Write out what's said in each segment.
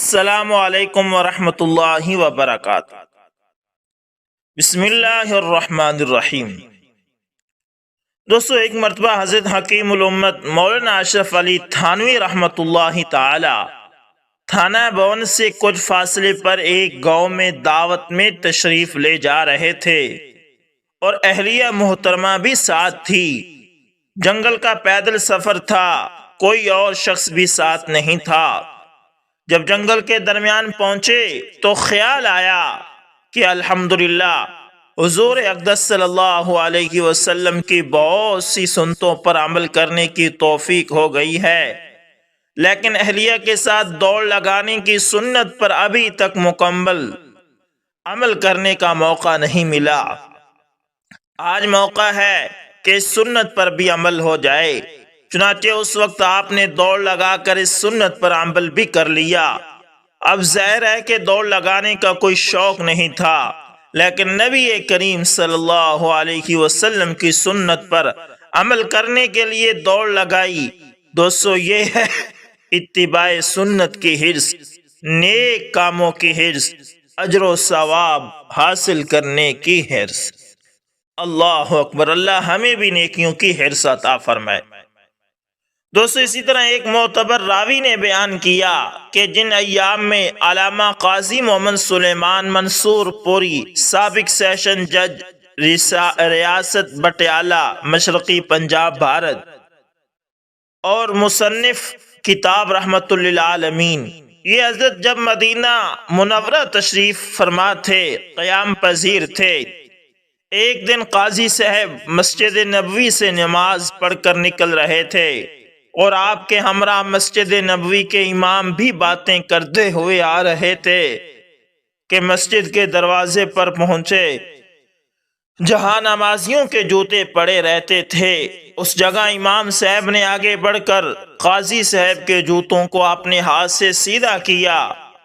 السلام علیکم ورحمۃ اللہ وبرکاتہ۔ بسم اللہ الرحمن الرحیم۔ دوستو، ایک مرتبہ حضرت حکیم الامت مولانا اشرف علی تھانوی رحمۃ اللہ تعالی تھانہ بون سے کچھ فاصلے پر ایک گاؤں میں دعوت میں تشریف لے جا رہے تھے اور اہلیہ محترمہ بھی ساتھ تھی۔ جنگل کا پیدل سفر تھا، کوئی اور شخص بھی ساتھ نہیں تھا۔ جب جنگل کے درمیان پہنچے تو خیال آیا کہ الحمدللہ حضور اقدس صلی اللہ علیہ وسلم کی بہت سی سنتوں پر عمل کرنے کی توفیق ہو گئی ہے، لیکن اہلیہ کے ساتھ دوڑ لگانے کی سنت پر ابھی تک مکمل عمل کرنے کا موقع نہیں ملا۔ آج موقع ہے کہ اس سنت پر بھی عمل ہو جائے۔ چنانچہ اس وقت آپ نے دوڑ لگا کر اس سنت پر عمل بھی کر لیا۔ اب ظاہر ہے کہ دوڑ لگانے کا کوئی شوق نہیں تھا، لیکن نبی کریم صلی اللہ علیہ وسلم کی سنت پر عمل کرنے کے لیے دوڑ لگائی۔ دوستو، یہ ہے اتباع سنت کی حرص، نیک کاموں کی حرص، اجر و ثواب حاصل کرنے کی حرص۔ اللہ اکبر! اللہ ہمیں بھی نیکیوں کی حرص عطا فرمائے۔ دوستو، اسی طرح ایک معتبر راوی نے بیان کیا کہ جن ایام میں علامہ قاضی محمد سلیمان منصور پوری، سابق سیشن جج ریاست پٹیالہ، مشرقی پنجاب، بھارت، اور مصنف کتاب رحمت للعالمین، یہ حضرت جب مدینہ منورہ تشریف فرما تھے، قیام پذیر تھے، ایک دن قاضی صاحب مسجد نبوی سے نماز پڑھ کر نکل رہے تھے اور آپ کے ہمراہ مسجد نبوی کے امام بھی باتیں کرتے ہوئے آ رہے تھے کہ مسجد کے دروازے پر پہنچے، جہاں نمازیوں کے جوتے پڑے رہتے تھے۔ اس جگہ امام صاحب نے آگے بڑھ کر قاضی صاحب کے جوتوں کو اپنے ہاتھ سے سیدھا کیا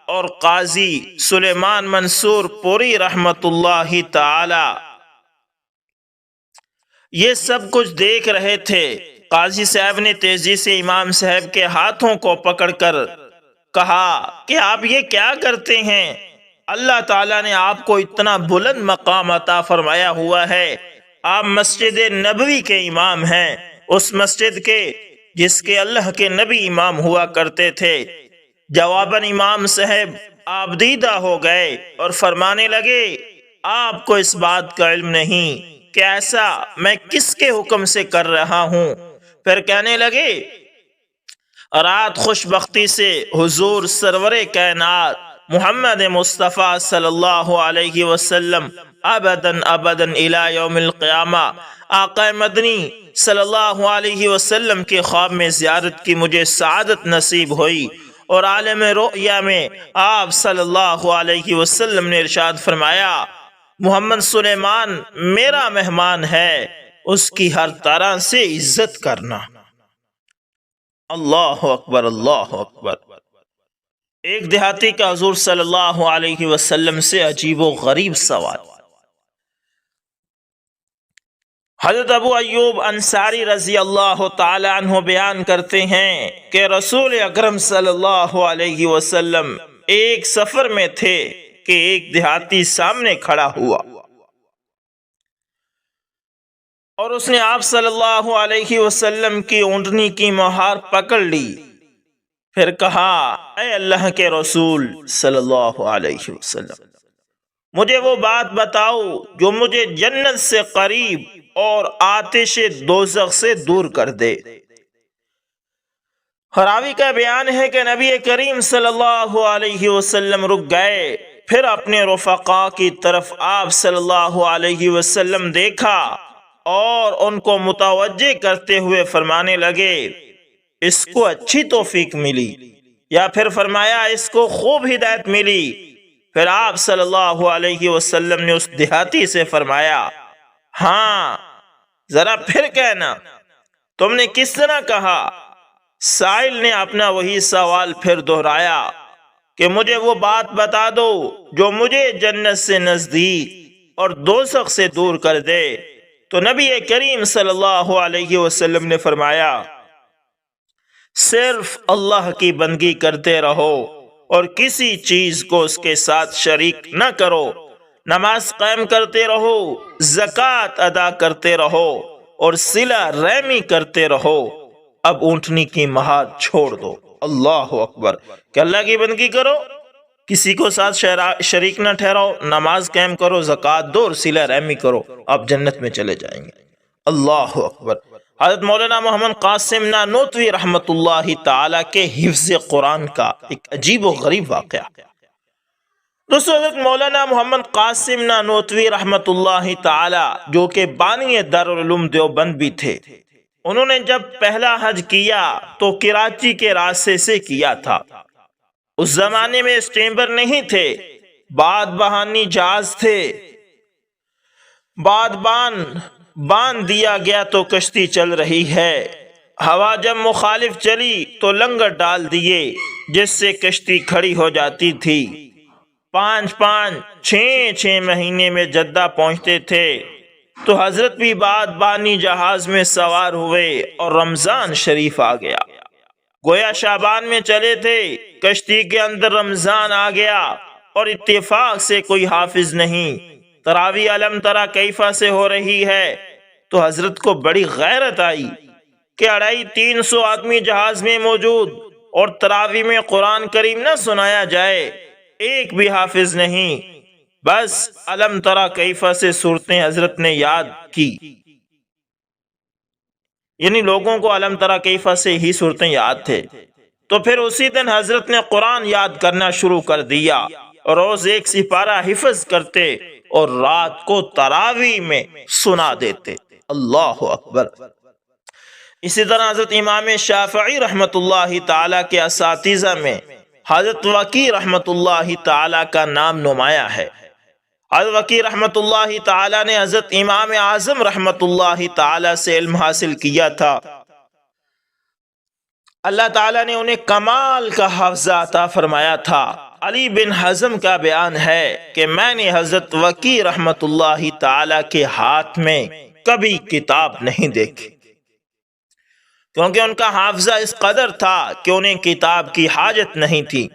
اور قاضی سلیمان منصور پوری رحمت اللہ تعالی یہ سب کچھ دیکھ رہے تھے۔ قاضی صاحب نے تیزی سے امام صاحب کے ہاتھوں کو پکڑ کر کہا کہ آپ یہ کیا کرتے ہیں؟ اللہ تعالیٰ نے آپ کو اتنا بلند مقام عطا فرمایا ہوا ہے، آپ مسجد نبوی کے امام ہیں، اس مسجد کے جس کے اللہ کے نبی امام ہوا کرتے تھے۔ جواباً امام صاحب آبدیدہ ہو گئے اور فرمانے لگے، آپ کو اس بات کا علم نہیں کہ ایسا میں کس کے حکم سے کر رہا ہوں۔ پھر کہنے لگے، رات خوش بختی سے حضور سرور کائنات محمد مصطفیٰ صلی اللہ علیہ وسلم ابداً ابداً الی یوم القیامہ، آقا مدنی صلی اللہ علیہ وسلم کے خواب میں زیارت کی مجھے سعادت نصیب ہوئی، اور عالم رؤیا میں آپ صلی اللہ علیہ وسلم نے ارشاد فرمایا، محمد سلیمان میرا مہمان ہے، اس کی ہر طرح سے عزت کرنا۔ اللہ اکبر! اللہ اکبر! ایک دیہاتی کا حضور صلی اللہ علیہ وسلم سے عجیب و غریب سوال۔ حضرت ابو ایوب انصاری رضی اللہ تعالی عنہ بیان کرتے ہیں کہ رسول اکرم صلی اللہ علیہ وسلم ایک سفر میں تھے کہ ایک دیہاتی سامنے کھڑا ہوا اور اس نے آپ صلی اللہ علیہ وسلم کی اونٹنی کی مہار پکڑ لی، پھر کہا، اے اللہ کے رسول صلی اللہ علیہ وسلم، مجھے وہ بات بتاؤ جو مجھے جنت سے قریب اور آتش دوزخ سے دور کر دے۔ راوی کا بیان ہے کہ نبی کریم صلی اللہ علیہ وسلم رک گئے، پھر اپنے رفقا کی طرف آپ صلی اللہ علیہ وسلم دیکھا اور ان کو متوجہ کرتے ہوئے فرمانے لگے، اس کو اچھی توفیق ملی، یا پھر فرمایا اس کو خوب ہدایت ملی۔ پھر آپ صلی اللہ علیہ وسلم نے اس دیہاتی سے فرمایا، ہاں ذرا پھر کہنا، تم نے کس طرح کہا؟ سائل نے اپنا وہی سوال پھر دہرایا کہ مجھے وہ بات بتا دو جو مجھے جنت سے نزدیک اور دوزخ سے دور کر دے۔ تو نبی کریم صلی اللہ علیہ وسلم نے فرمایا، صرف اللہ کی بندگی کرتے رہو اور کسی چیز کو اس کے ساتھ شریک نہ کرو، نماز قائم کرتے رہو، زکوٰۃ ادا کرتے رہو اور صلہ رحمی کرتے رہو۔ اب اونٹنی کی مہار چھوڑ دو۔ اللہ اکبر! کہ اللہ کی بندگی کرو، کسی کو ساتھ شریک نہ ٹھہراؤ، نماز قائم کرو، زکوٰۃ دو اور صلہ رحمی کرو، آپ جنت میں چلے جائیں گے۔ اللہ اکبر! حضرت مولانا محمد قاسم نانوتوی رحمۃ اللہ تعالی کے حفظ قرآن کا ایک عجیب و غریب واقعہ۔ دوستو، حضرت مولانا محمد قاسم نانوتوی رحمۃ اللہ تعالی جو کہ بانی دارالعلوم دیوبند بھی تھے، انہوں نے جب پہلا حج کیا تو کراچی کے راستے سے کیا تھا۔ اس زمانے میں اسٹیمر نہیں تھے، باد بہانی جہاز تھے۔ باد باندھ دیا گیا تو کشتی چل رہی ہے، ہوا جب مخالف چلی تو لنگر ڈال دیے جس سے کشتی کھڑی ہو جاتی تھی۔ 5-6 مہینے میں جدہ پہنچتے تھے تو حضرت بھی باد بانی جہاز میں سوار ہوئے اور رمضان شریف آ گیا۔ گویا شعبان میں چلے تھے، کشتی کے اندر رمضان آ گیا اور اتفاق سے کوئی حافظ نہیں۔ تراویح علم ترا کیفا سے ہو رہی ہے تو حضرت کو بڑی غیرت آئی کہ 250-300 آدمی جہاز میں موجود اور تراویح میں قرآن کریم نہ سنایا جائے، ایک بھی حافظ نہیں۔ بس علم ترا کیفا سے صورتیں حضرت نے یاد کی، یعنی لوگوں کو علم ترا کیفا سے ہی صورتیں یاد تھے۔ تو پھر اسی دن حضرت نے قرآن یاد کرنا شروع کر دیا، روز 1 سپارہ حفظ کرتے اور رات کو تراویح میں سنا دیتے۔ اللہ اکبر! اسی طرح حضرت امام شافعی رحمۃ اللہ تعالی کے اساتذہ میں حضرت وکی رحمۃ اللہ تعالی کا نام نمایاں ہے۔ حضرت وکی رحمۃ اللہ تعالی نے حضرت امام اعظم رحمۃ اللہ تعالی سے علم حاصل کیا تھا۔ اللہ تعالیٰ نے انہیں کمال کا حافظہ عطا فرمایا تھا۔ علی بن حزم کا بیان ہے کہ میں نے حضرت وکی رحمۃ اللہ تعالی کے ہاتھ میں کبھی کتاب نہیں دیکھی، کیونکہ ان کا حافظہ اس قدر تھا کہ انہیں کتاب کی حاجت نہیں تھی۔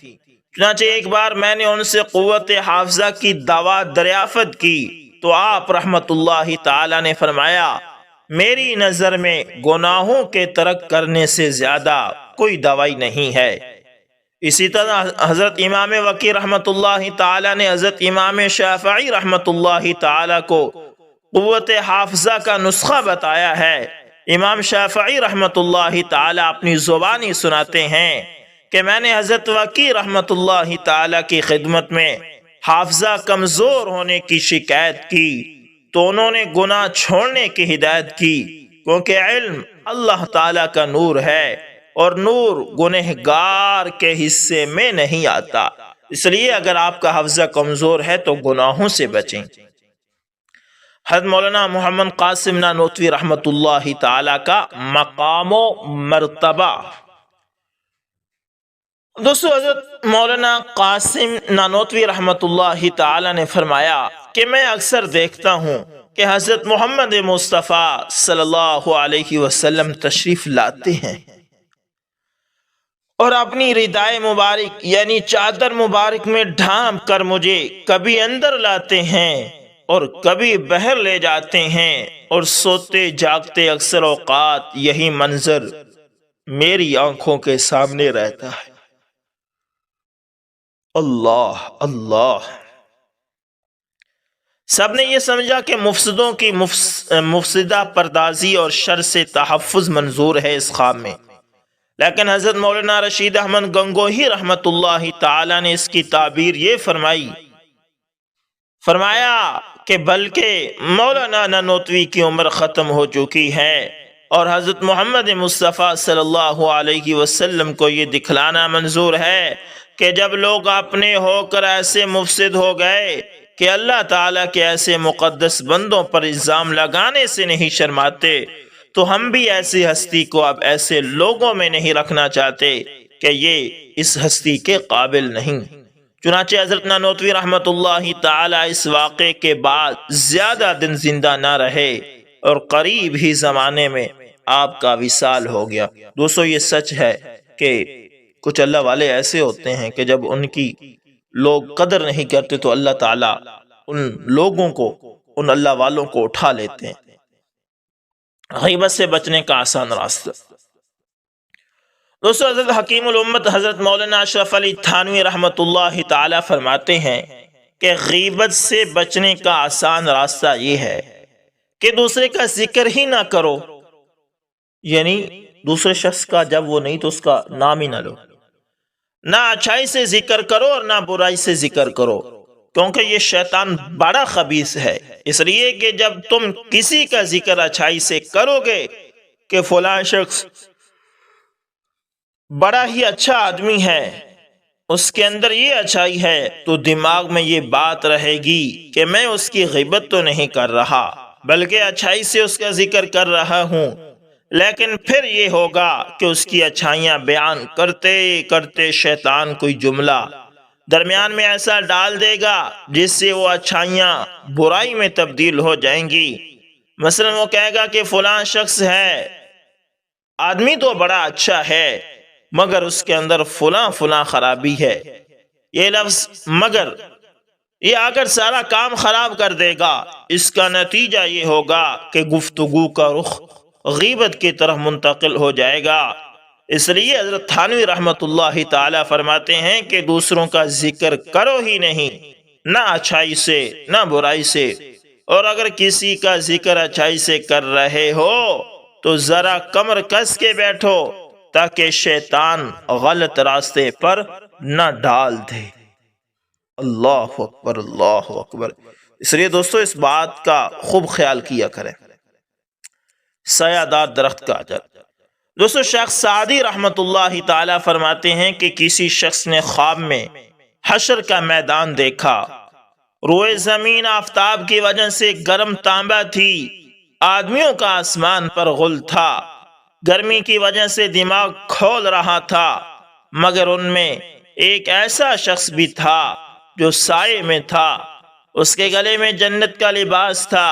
چنانچہ ایک بار میں نے ان سے قوت حافظہ کی دوا دریافت کی تو آپ رحمۃ اللہ تعالی نے فرمایا، میری نظر میں گناہوں کے ترک کرنے سے زیادہ کوئی دوائی نہیں ہے۔ اسی طرح حضرت امام وکی رحمۃ اللہ تعالی نے حضرت امام شافعی رحمۃ اللہ تعالی کو قوت حافظہ کا نسخہ بتایا ہے۔ امام شافعی رحمۃ اللہ تعالی اپنی زبانی سناتے ہیں کہ میں نے حضرت وکی رحمۃ اللہ تعالی کی خدمت میں حافظہ کمزور ہونے کی شکایت کی تو انہوں نے گناہ چھوڑنے کی ہدایت کی، کیونکہ علم اللہ تعالی کا نور ہے اور نور گنہگار کے حصے میں نہیں آتا، اس لیے اگر آپ کا حافظہ کمزور ہے تو گناہوں سے بچیں۔ حضرت مولانا محمد قاسم نانوتوی رحمۃ اللہ تعالی کا مقام و مرتبہ۔ دوستو، حضرت مولانا قاسم نانوتوی رحمۃ اللہ تعالی نے فرمایا کہ میں اکثر دیکھتا ہوں کہ حضرت محمد مصطفیٰ صلی اللہ علیہ وسلم تشریف لاتے ہیں اور اپنی ردائے مبارک یعنی چادر مبارک میں ڈھانپ کر مجھے کبھی اندر لاتے ہیں اور کبھی باہر لے جاتے ہیں، اور سوتے جاگتے اکثر اوقات یہی منظر میری آنکھوں کے سامنے رہتا ہے۔ اللہ اللہ! سب نے یہ سمجھا کہ مفسدوں کی مفسدہ پردازی اور شر سے تحفظ منظور ہے اس خواب میں، لیکن حضرت مولانا رشید احمد گنگوہی رحمۃ اللہ تعالی نے اس کی تعبیر یہ فرمایا کہ بلکہ مولانا نانوتوی کی عمر ختم ہو چکی ہے اور حضرت محمد مصطفیٰ صلی اللہ علیہ وسلم کو یہ دکھلانا منظور ہے کہ جب لوگ اپنے ہو کر ایسے مفسد ہو گئے کہ اللہ تعالیٰ کے ایسے مقدس بندوں پر الزام لگانے سے نہیں شرماتے، تو ہم بھی ایسی ہستی کو اب ایسے لوگوں میں نہیں رکھنا چاہتے کہ یہ اس ہستی کے قابل نہیں۔ چنانچہ حضرت نانوتوی رحمۃ اللہ تعالی اس واقعے کے بعد زیادہ دن زندہ نہ رہے اور قریب ہی زمانے میں آپ کا وصال ہو گیا۔ دوستو، یہ سچ ہے کہ کچھ اللہ والے ایسے ہوتے ہیں کہ جب ان کی لوگ قدر نہیں کرتے تو اللہ تعالیٰ ان لوگوں کو، ان اللہ والوں کو اٹھا لیتے ہیں۔ غیبت سے بچنے کا آسان راستہ۔ دوستو، حضرت حکیم الامت حضرت مولانا اشرف علی تھانوی رحمۃ اللہ تعالی فرماتے ہیں کہ غیبت سے بچنے کا آسان راستہ یہ ہے کہ دوسرے کا ذکر ہی نہ کرو، یعنی دوسرے شخص کا جب وہ نہیں تو اس کا نام ہی نہ لو، نہ اچھائی سے ذکر کرو اور نہ برائی سے ذکر کرو، کیونکہ یہ شیطان بڑا خبیث ہے۔ اس لیے کہ جب تم کسی کا ذکر اچھائی سے کرو گے کہ فلاں شخص بڑا ہی اچھا آدمی ہے، اس کے اندر یہ اچھائی ہے، تو دماغ میں یہ بات رہے گی کہ میں اس کی غیبت تو نہیں کر رہا بلکہ اچھائی سے اس کا ذکر کر رہا ہوں۔ لیکن پھر یہ ہوگا کہ اس کی اچھائیاں بیان کرتے کرتے شیطان کوئی جملہ درمیان میں ایسا ڈال دے گا جس سے وہ اچھائیاں برائی میں تبدیل ہو جائیں گی۔ مثلا وہ کہے گا کہ فلاں شخص ہے، آدمی تو بڑا اچھا ہے مگر اس کے اندر فلاں فلاں خرابی ہے۔ یہ لفظ مگر یہ آ کر سارا کام خراب کر دے گا۔ اس کا نتیجہ یہ ہوگا کہ گفتگو کا رخ غیبت کی طرف منتقل ہو جائے گا۔ اس لیے حضرت تھانوی رحمۃ اللہ تعالی فرماتے ہیں کہ دوسروں کا ذکر کرو ہی نہیں، نہ اچھائی سے نہ برائی سے، اور اگر کسی کا ذکر اچھائی سے کر رہے ہو تو ذرا کمر کس کے بیٹھو تاکہ شیطان غلط راستے پر نہ ڈال دے۔ اللہ اکبر، اللہ اکبر۔ اس لیے دوستو اس بات کا خوب خیال کیا کریں۔ سایہ دار درخت کا اجر۔ دوستو شیخ سعدی رحمت اللہ تعالی فرماتے ہیں کہ کسی شخص نے خواب میں حشر کا میدان دیکھا، روئے زمین آفتاب کی وجہ سے گرم تانبا تھی، آدمیوں کا آسمان پر غل تھا، گرمی کی وجہ سے دماغ کھول رہا تھا، مگر ان میں ایک ایسا شخص بھی تھا جو سائے میں تھا، اس کے گلے میں جنت کا لباس تھا۔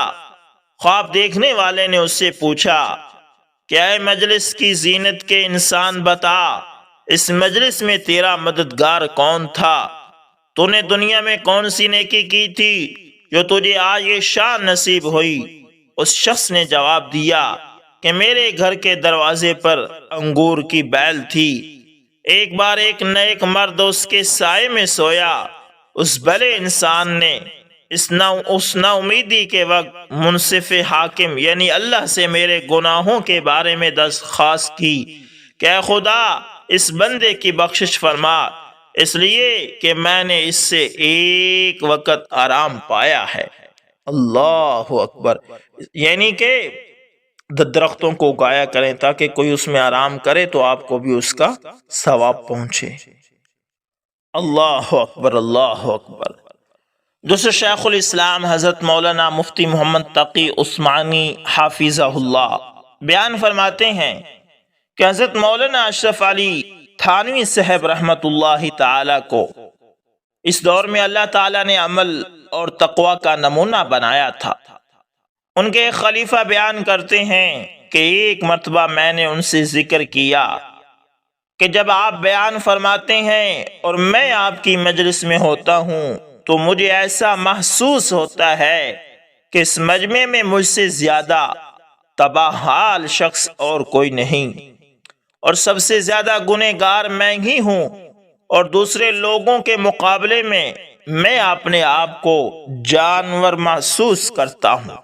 خواب دیکھنے والے نے اس سے پوچھا کہ اے مجلس کی زینت کے انسان بتا، اس مجلس میں تیرا مددگار کون تھا؟ تو نے دنیا میں کون سی نیکی کی تھی جو تجھے آج یہ شان نصیب ہوئی؟ اس شخص نے جواب دیا کہ میرے گھر کے دروازے پر انگور کی بیل تھی، ایک بار ایک نیک مرد اس کے سائے میں سویا، اس بھلے انسان نے اس نا امیدی کے وقت منصف حاکم یعنی اللہ سے میرے گناہوں کے بارے میں درخواست کی کہ اے خدا اس بندے کی بخشش فرما، اس لیے کہ میں نے اس سے ایک وقت آرام پایا ہے۔ اللہ اکبر۔ یعنی کہ درختوں کو اگایا کریں تاکہ کوئی اس میں آرام کرے تو آپ کو بھی اس کا ثواب پہنچے۔ اللہ اکبر، اللہ اکبر۔ دوسرے شیخ الاسلام حضرت مولانا مفتی محمد تقی عثمانی حافظہ اللہ بیان فرماتے ہیں کہ حضرت مولانا اشرف علی تھانوی صاحب رحمت اللہ تعالی کو اس دور میں اللہ تعالی نے عمل اور تقوی کا نمونہ بنایا تھا۔ ان کے ایک خلیفہ بیان کرتے ہیں کہ ایک مرتبہ میں نے ان سے ذکر کیا کہ جب آپ بیان فرماتے ہیں اور میں آپ کی مجلس میں ہوتا ہوں تو مجھے ایسا محسوس ہوتا ہے کہ اس مجمع میں مجھ سے زیادہ تباہ حال شخص اور کوئی نہیں، اور سب سے زیادہ گنہگار میں ہی ہوں، اور دوسرے لوگوں کے مقابلے میں اپنے آپ کو جانور محسوس کرتا ہوں۔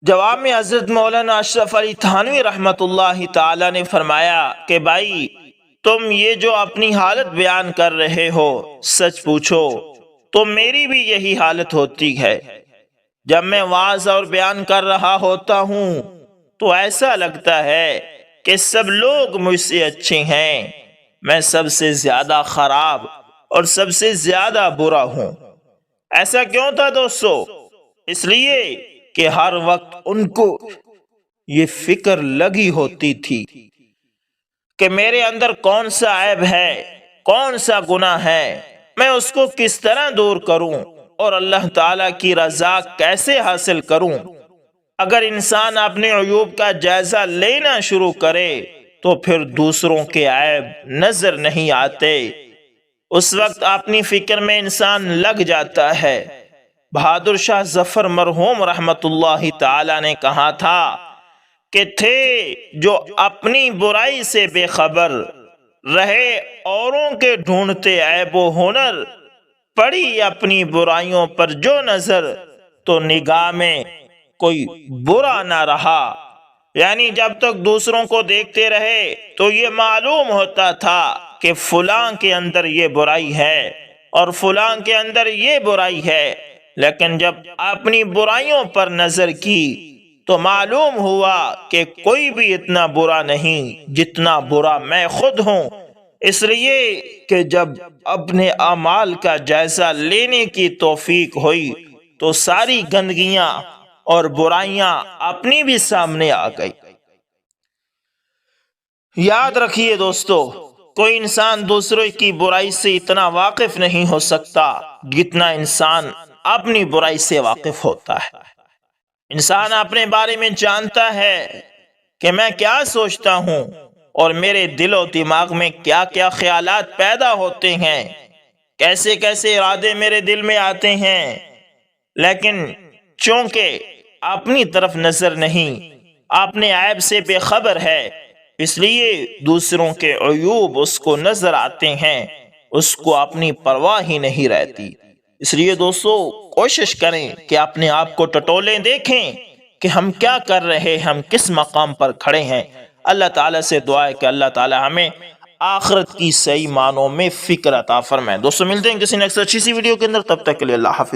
جواب میں حضرت مولانا اشرف علی تھانوی رحمت اللہ تعالی نے فرمایا کہ بھائی تم یہ جو اپنی حالت بیان کر رہے ہو سچ پوچھو تو میری بھی یہی حالت ہوتی ہے۔ جب میں وعظ اور بیان کر رہا ہوتا ہوں تو ایسا لگتا ہے کہ سب لوگ مجھ سے اچھے ہیں، میں سب سے زیادہ خراب اور سب سے زیادہ برا ہوں۔ ایسا کیوں تھا دوستو؟ اس لیے کہ ہر وقت ان کو یہ فکر لگی ہوتی تھی کہ میرے اندر کون سا عیب ہے، کون سا گناہ ہے، میں اس کو کس طرح دور کروں اور اللہ تعالیٰ کی رضا کیسے حاصل کروں۔ اگر انسان اپنے عیوب کا جائزہ لینا شروع کرے تو پھر دوسروں کے عیب نظر نہیں آتے۔ اس وقت اپنی فکر میں انسان لگ جاتا ہے۔ بہادر شاہ ظفر مرحوم رحمت اللہ تعالی نے کہا تھا کہ تھے جو اپنی برائی سے بے خبر رہے، اوروں کے ڈھونڈتے عیب و ہنر، پڑی اپنی برائیوں پر جو نظر، تو نگاہ میں کوئی برا نہ رہا۔ یعنی جب تک دوسروں کو دیکھتے رہے تو یہ معلوم ہوتا تھا کہ فلاں کے اندر یہ برائی ہے اور فلاں کے اندر یہ برائی ہے، لیکن جب اپنی برائیوں پر نظر کی تو معلوم ہوا کہ کوئی بھی اتنا برا نہیں جتنا برا میں خود ہوں۔ اس لیے کہ جب اپنے اعمال کا جائزہ لینے کی توفیق ہوئی تو ساری گندگیاں اور برائیاں اپنی بھی سامنے آ گئی۔ یاد رکھیے دوستو، کوئی انسان دوسروں کی برائی سے اتنا واقف نہیں ہو سکتا جتنا انسان اپنی برائی سے واقف ہوتا ہے۔ انسان اپنے بارے میں جانتا ہے کہ میں کیا سوچتا ہوں اور میرے دل و دماغ میں کیا کیا خیالات پیدا ہوتے ہیں، کیسے کیسے ارادے میرے دل میں آتے ہیں، لیکن چونکہ اپنی طرف نظر نہیں، اپنے عیب سے بے خبر ہے، اس لیے دوسروں کے عیوب اس کو نظر آتے ہیں، اس کو اپنی پرواہ ہی نہیں رہتی۔ اس لیے دوستو کوشش کریں کہ اپنے آپ کو ٹٹولیں، دیکھیں کہ ہم کیا کر رہے ہیں، ہم کس مقام پر کھڑے ہیں۔ اللہ تعالیٰ سے دعا ہے کہ اللہ تعالیٰ ہمیں آخرت کی صحیح معنوں میں فکر عطا فرمائے۔ دوستو ملتے ہیں کسی نیکسٹ اچھی سی ویڈیو کے اندر، تب تک کے لیے اللہ حافظ۔